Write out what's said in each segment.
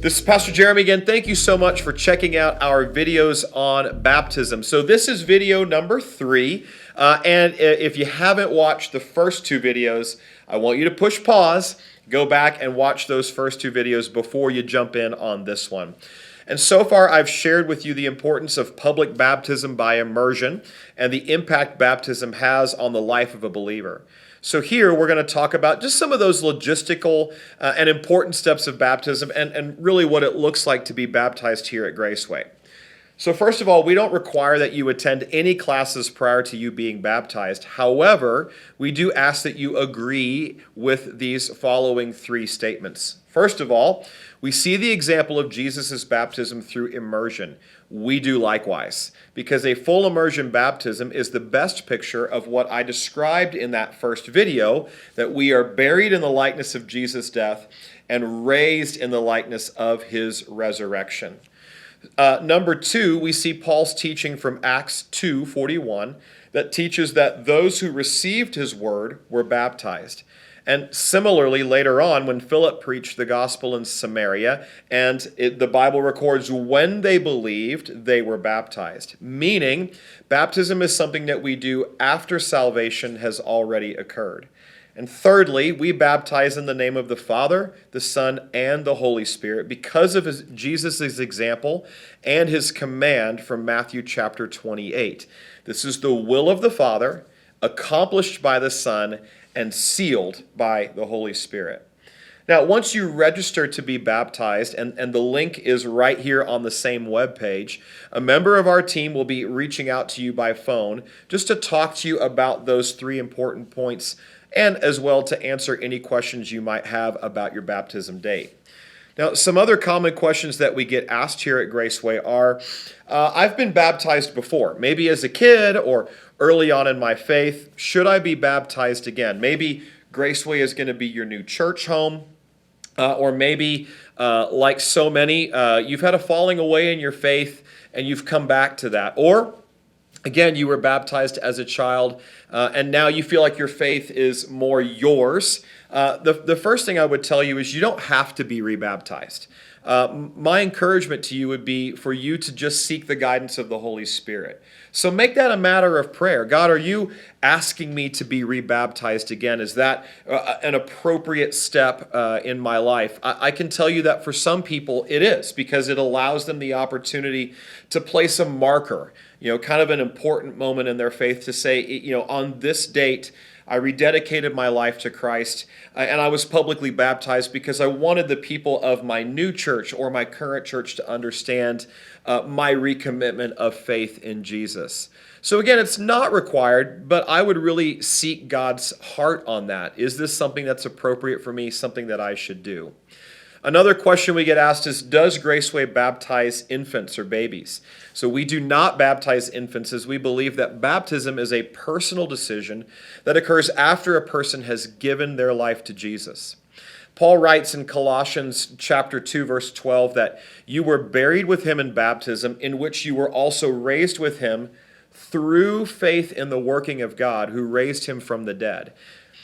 This is Pastor Jeremy again. Thank you so much for checking out our videos on baptism. So this is video number 3. And if you haven't watched the first 2 videos, I want you to push pause, go back and watch those first 2 videos before you jump in on this one. And so far, I've shared with you the importance of public baptism by immersion and the impact baptism has on the life of a believer. So here we're going to talk about just some of those logistical and important steps of baptism and really what it looks like to be baptized here at Graceway. So first of all, we don't require that you attend any classes prior to you being baptized. However, we do ask that you agree with these following 3 statements. First of all, we see the example of Jesus' baptism through immersion. We do likewise, because a full immersion baptism is the best picture of what I described in that first video, that we are buried in the likeness of Jesus' death and raised in the likeness of his resurrection. Number 2, we see Paul's teaching from Acts 2:41 that teaches that those who received his word were baptized. And similarly, later on, when Philip preached the gospel in Samaria, the Bible records when they believed, they were baptized. Meaning, baptism is something that we do after salvation has already occurred. And thirdly, we baptize in the name of the Father, the Son, and the Holy Spirit because of Jesus' example and his command from Matthew chapter 28. This is the will of the Father, accomplished by the Son, and sealed by the Holy Spirit. Now, once you register to be baptized, and the link is right here on the same webpage, a member of our team will be reaching out to you by phone just to talk to you about those 3 important points and as well to answer any questions you might have about your baptism date. Now, some other common questions that we get asked here at Graceway are, I've been baptized before, maybe as a kid or early on in my faith. Should I be baptized again? Maybe Graceway is going to be your new church home, or maybe, like so many, you've had a falling away in your faith and you've come back to that. Or, again, you were baptized as a child, and now you feel like your faith is more yours. The first thing I would tell you is you don't have to be rebaptized. My encouragement to you would be for you to just seek the guidance of the Holy Spirit. So make that a matter of prayer. God, are you asking me to be rebaptized again? Is that an appropriate step in my life? I can tell you that for some people it is, because it allows them the opportunity to place a marker, kind of an important moment in their faith to say, on this date, I rededicated my life to Christ, and I was publicly baptized because I wanted the people of my new church or my current church to understand my recommitment of faith in Jesus. So again, it's not required, but I would really seek God's heart on that. Is this something that's appropriate for me, something that I should do? Another question we get asked is, does Graceway baptize infants or babies? So we do not baptize infants, as we believe that baptism is a personal decision that occurs after a person has given their life to Jesus. Paul writes in Colossians chapter 2, verse 12, that you were buried with him in baptism, in which you were also raised with him through faith in the working of God, who raised him from the dead.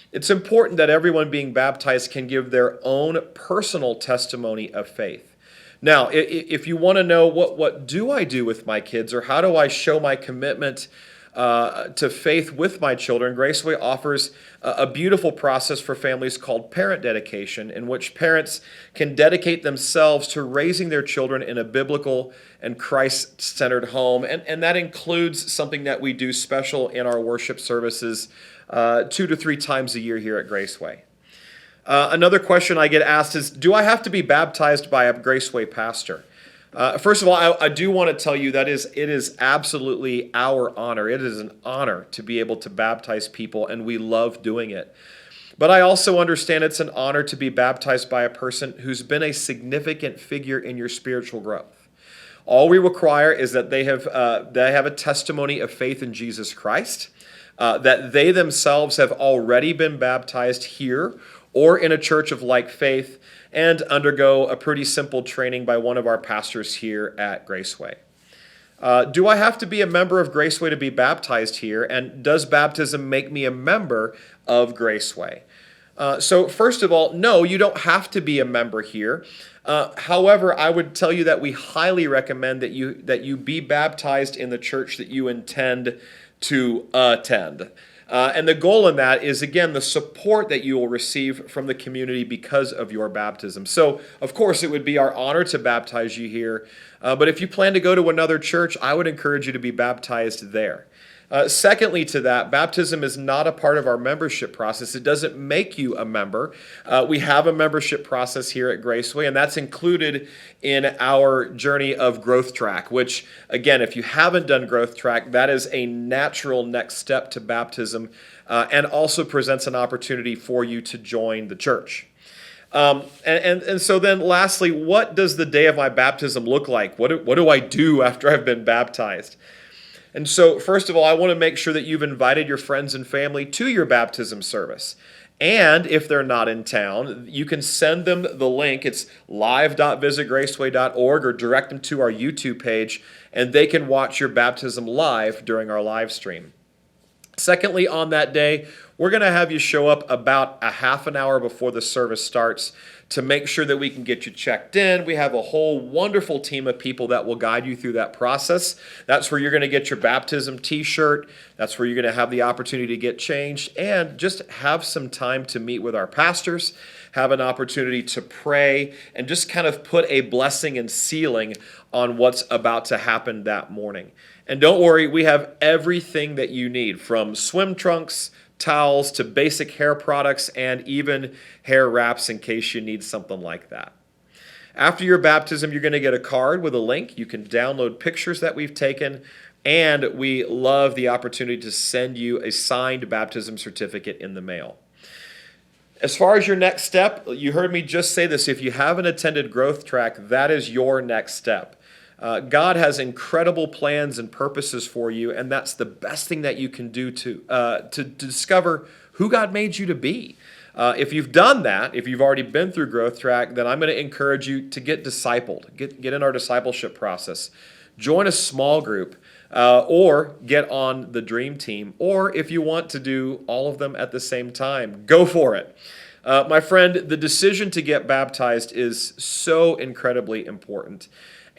It's important that everyone being baptized can give their own personal testimony of faith. Now, if you want to know what do I do with my kids, or how do I show my commitment to faith with my children, Graceway offers a beautiful process for families called parent dedication, in which parents can dedicate themselves to raising their children in a biblical and Christ-centered home. And that includes something that we do special in our worship services 2 to 3 times a year here at Graceway. Another question I get asked is, do I have to be baptized by a Graceway pastor? First of all, I do want to tell you that it is absolutely our honor. It is an honor to be able to baptize people, and we love doing it. But I also understand it's an honor to be baptized by a person who's been a significant figure in your spiritual growth. All we require is that they have a testimony of faith in Jesus Christ, that they themselves have already been baptized here or in a church of like faith, and undergo a pretty simple training by one of our pastors here at Graceway. Do I have to be a member of Graceway to be baptized here? And does baptism make me a member of Graceway? So first of all, no, you don't have to be a member here. However, I would tell you that we highly recommend that you be baptized in the church that you intend to attend. And the goal in that is, again, the support that you will receive from the community because of your baptism. So, of course, it would be our honor to baptize you here. But if you plan to go to another church, I would encourage you to be baptized there. Secondly to that, baptism is not a part of our membership process. It doesn't make you a member. We have a membership process here at Graceway, and that's included in our journey of Growth Track, which, again, if you haven't done Growth Track, that is a natural next step to baptism and also presents an opportunity for you to join the church. And so then lastly, what does the day of my baptism look like? What do I do after I've been baptized? And so, first of all, I want to make sure that you've invited your friends and family to your baptism service. And if they're not in town, you can send them the link. It's live.visitgraceway.org, or direct them to our YouTube page, and they can watch your baptism live during our live stream. Secondly, on that day, we're going to have you show up about a half an hour before the service starts to make sure that we can get you checked in. We have a whole wonderful team of people that will guide you through that process. That's where you're going to get your baptism t-shirt. That's where you're going to have the opportunity to get changed and just have some time to meet with our pastors, have an opportunity to pray, and just kind of put a blessing and sealing on what's about to happen that morning. And don't worry, we have everything that you need, from swim trunks, towels, to basic hair products, and even hair wraps in case you need something like that. After your baptism, you're going to get a card with a link. You can download pictures that we've taken, and we love the opportunity to send you a signed baptism certificate in the mail. As far as your next step, you heard me just say this. If you haven't attended Growth Track, that is your next step. God has incredible plans and purposes for you, and that's the best thing that you can do to discover who God made you to be. If you've done that, if you've already been through Growth Track, then I'm going to encourage you to get discipled, get in our discipleship process. Join a small group, or get on the dream team, or if you want to do all of them at the same time, go for it. My friend, the decision to get baptized is so incredibly important.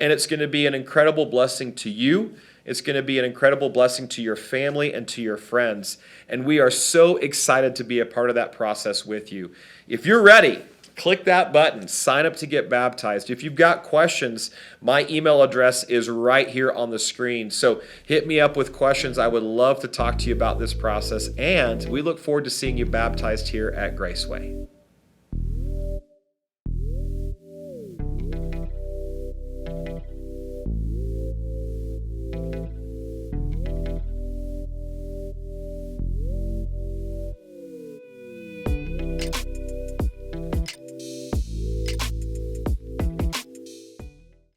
And it's going to be an incredible blessing to you. It's going to be an incredible blessing to your family and to your friends. And we are so excited to be a part of that process with you. If you're ready, click that button. Sign up to get baptized. If you've got questions, my email address is right here on the screen. So hit me up with questions. I would love to talk to you about this process. And we look forward to seeing you baptized here at Graceway.